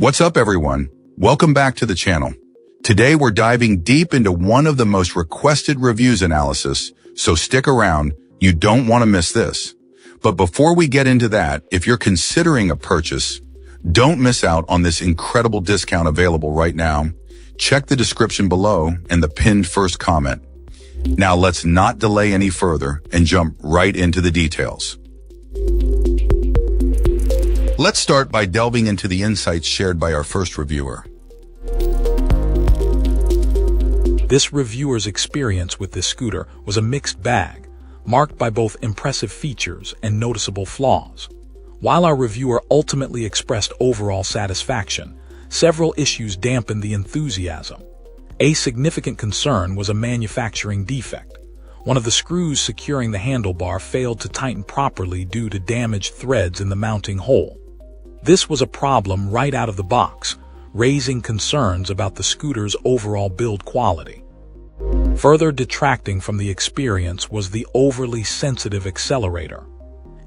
What's up, everyone? Welcome back to the channel. Today we're diving deep into one of the most requested reviews analysis, so stick around, you don't want to miss this. But before we get into that, if you're considering a purchase, don't miss out on this incredible discount available right now. Check the description below and the pinned first comment. Now let's not delay any further and jump right into the details. Let's start by delving into the insights shared by our first reviewer. This reviewer's experience with this scooter was a mixed bag, marked by both impressive features and noticeable flaws. While our reviewer ultimately expressed overall satisfaction, several issues dampened the enthusiasm. A significant concern was a manufacturing defect. One of the screws securing the handlebar failed to tighten properly due to damaged threads in the mounting hole. This was a problem right out of the box, raising concerns about the scooter's overall build quality. Further detracting from the experience was the overly sensitive accelerator.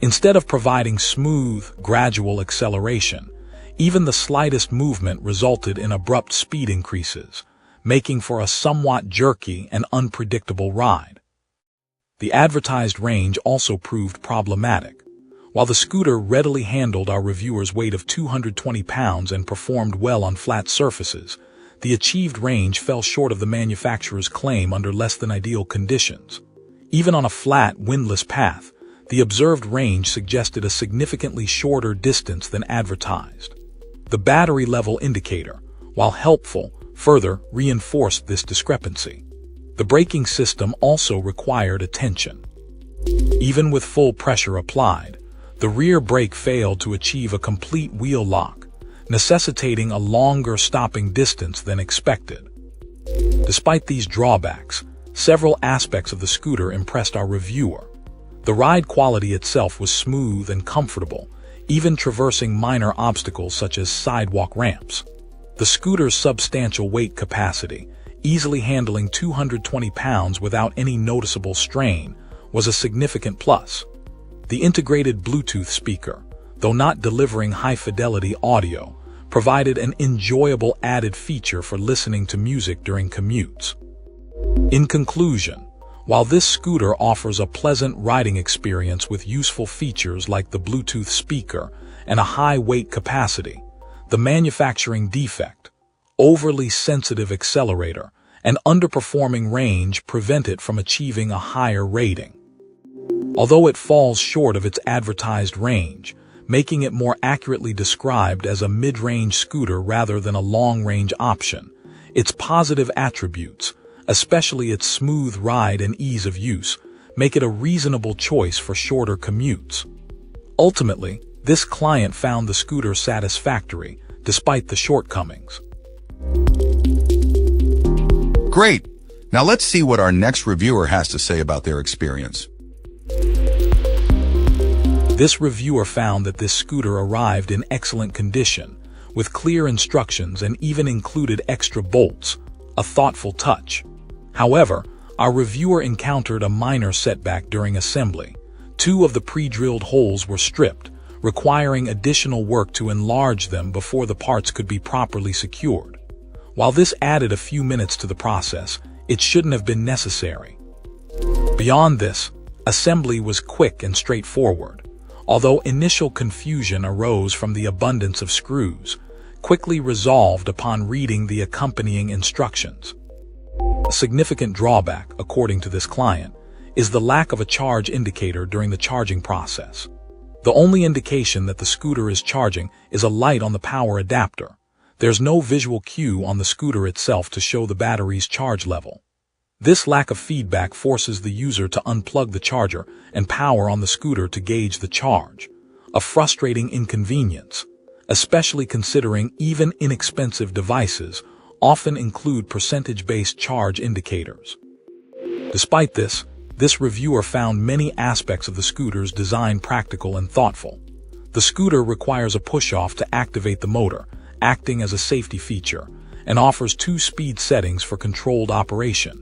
Instead of providing smooth, gradual acceleration, even the slightest movement resulted in abrupt speed increases, making for a somewhat jerky and unpredictable ride. The advertised range also proved problematic. While the scooter readily handled our reviewer's weight of 220 pounds and performed well on flat surfaces, the achieved range fell short of the manufacturer's claim under less than ideal conditions. Even on a flat, windless path, the observed range suggested a significantly shorter distance than advertised. The battery level indicator, while helpful, further reinforced this discrepancy. The braking system also required attention. Even with full pressure applied, the rear brake failed to achieve a complete wheel lock, necessitating a longer stopping distance than expected. Despite these drawbacks, several aspects of the scooter impressed our reviewer. The ride quality itself was smooth and comfortable, even traversing minor obstacles such as sidewalk ramps. The scooter's substantial weight capacity, easily handling 220 pounds without any noticeable strain, was a significant plus. The integrated Bluetooth speaker, though not delivering high-fidelity audio, provided an enjoyable added feature for listening to music during commutes. In conclusion, while this scooter offers a pleasant riding experience with useful features like the Bluetooth speaker and a high weight capacity, the manufacturing defect, overly sensitive accelerator, and underperforming range prevent it from achieving a higher rating. Although it falls short of its advertised range, making it more accurately described as a mid-range scooter rather than a long-range option, its positive attributes, especially its smooth ride and ease of use, make it a reasonable choice for shorter commutes. Ultimately, this client found the scooter satisfactory, despite the shortcomings. Great! Now let's see what our next reviewer has to say about their experience. This reviewer found that this scooter arrived in excellent condition, with clear instructions and even included extra bolts, a thoughtful touch. However, our reviewer encountered a minor setback during assembly. Two of the pre-drilled holes were stripped, requiring additional work to enlarge them before the parts could be properly secured. While this added a few minutes to the process, it shouldn't have been necessary. Beyond this, assembly was quick and straightforward. Although initial confusion arose from the abundance of screws, quickly resolved upon reading the accompanying instructions. A significant drawback, according to this client, is the lack of a charge indicator during the charging process. The only indication that the scooter is charging is a light on the power adapter. There's no visual cue on the scooter itself to show the battery's charge level. This lack of feedback forces the user to unplug the charger and power on the scooter to gauge the charge, a frustrating inconvenience, especially considering even inexpensive devices often include percentage-based charge indicators. Despite this, this reviewer found many aspects of the scooter's design practical and thoughtful. The scooter requires a push-off to activate the motor, acting as a safety feature, and offers 2 speed settings for controlled operation.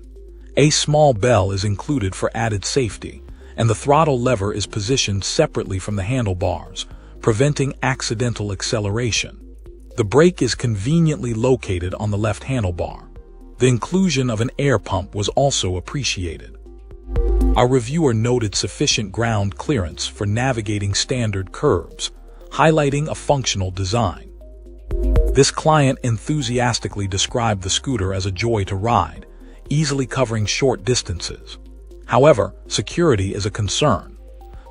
A small bell is included for added safety, and the throttle lever is positioned separately from the handlebars, preventing accidental acceleration. The brake is conveniently located on the left handlebar. The inclusion of an air pump was also appreciated. Our reviewer noted sufficient ground clearance for navigating standard curbs, highlighting a functional design. This client enthusiastically described the scooter as a joy to ride, easily covering short distances. However, security is a concern.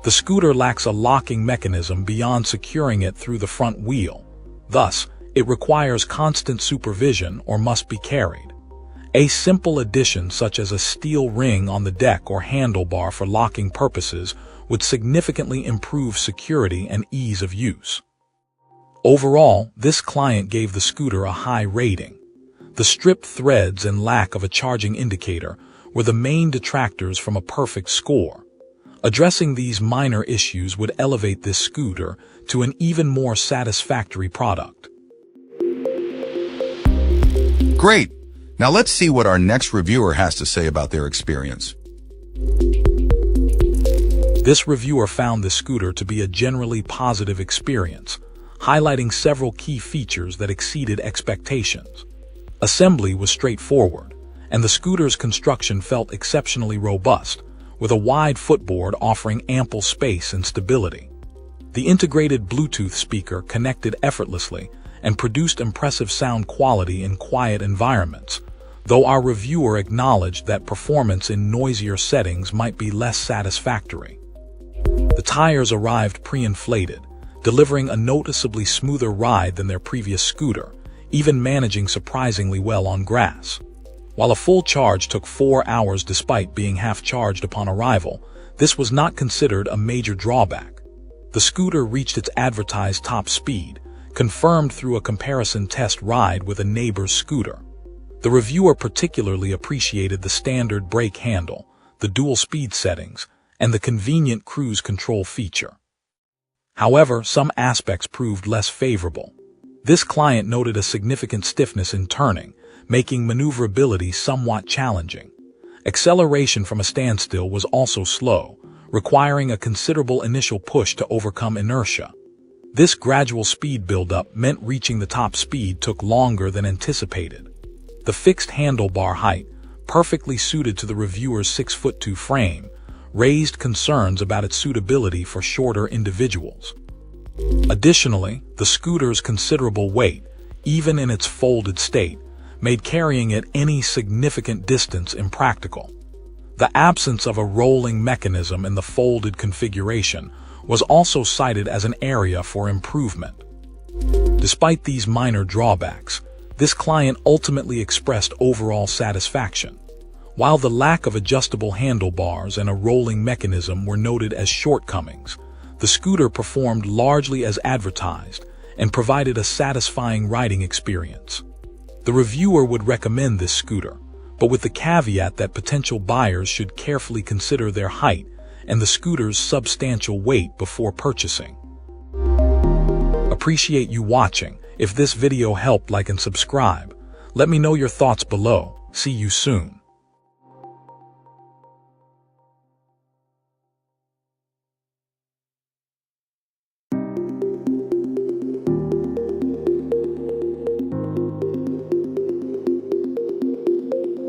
The scooter lacks a locking mechanism beyond securing it through the front wheel. Thus, it requires constant supervision or must be carried. A simple addition such as a steel ring on the deck or handlebar for locking purposes would significantly improve security and ease of use. Overall, this client gave the scooter a high rating. The stripped threads and lack of a charging indicator were the main detractors from a perfect score. Addressing these minor issues would elevate this scooter to an even more satisfactory product. Great! Now let's see what our next reviewer has to say about their experience. This reviewer found the scooter to be a generally positive experience, highlighting several key features that exceeded expectations. Assembly was straightforward, and the scooter's construction felt exceptionally robust, with a wide footboard offering ample space and stability. The integrated Bluetooth speaker connected effortlessly and produced impressive sound quality in quiet environments, though our reviewer acknowledged that performance in noisier settings might be less satisfactory. The tires arrived pre-inflated, delivering a noticeably smoother ride than their previous scooter, even managing surprisingly well on grass. While a full charge took 4 hours despite being half charged upon arrival, this was not considered a major drawback. The scooter reached its advertised top speed, confirmed through a comparison test ride with a neighbor's scooter. The reviewer particularly appreciated the standard brake handle, the dual speed settings, and the convenient cruise control feature. However, some aspects proved less favorable. This client noted a significant stiffness in turning, making maneuverability somewhat challenging. Acceleration from a standstill was also slow, requiring a considerable initial push to overcome inertia. This gradual speed buildup meant reaching the top speed took longer than anticipated. The fixed handlebar height, perfectly suited to the reviewer's 6'2" frame, raised concerns about its suitability for shorter individuals. Additionally, the scooter's considerable weight, even in its folded state, made carrying it any significant distance impractical. The absence of a rolling mechanism in the folded configuration was also cited as an area for improvement. Despite these minor drawbacks, this client ultimately expressed overall satisfaction. While the lack of adjustable handlebars and a rolling mechanism were noted as shortcomings, the scooter performed largely as advertised and provided a satisfying riding experience. The reviewer would recommend this scooter, but with the caveat that potential buyers should carefully consider their height and the scooter's substantial weight before purchasing. Appreciate you watching. If this video helped, like and subscribe. Let me know your thoughts below. See you soon.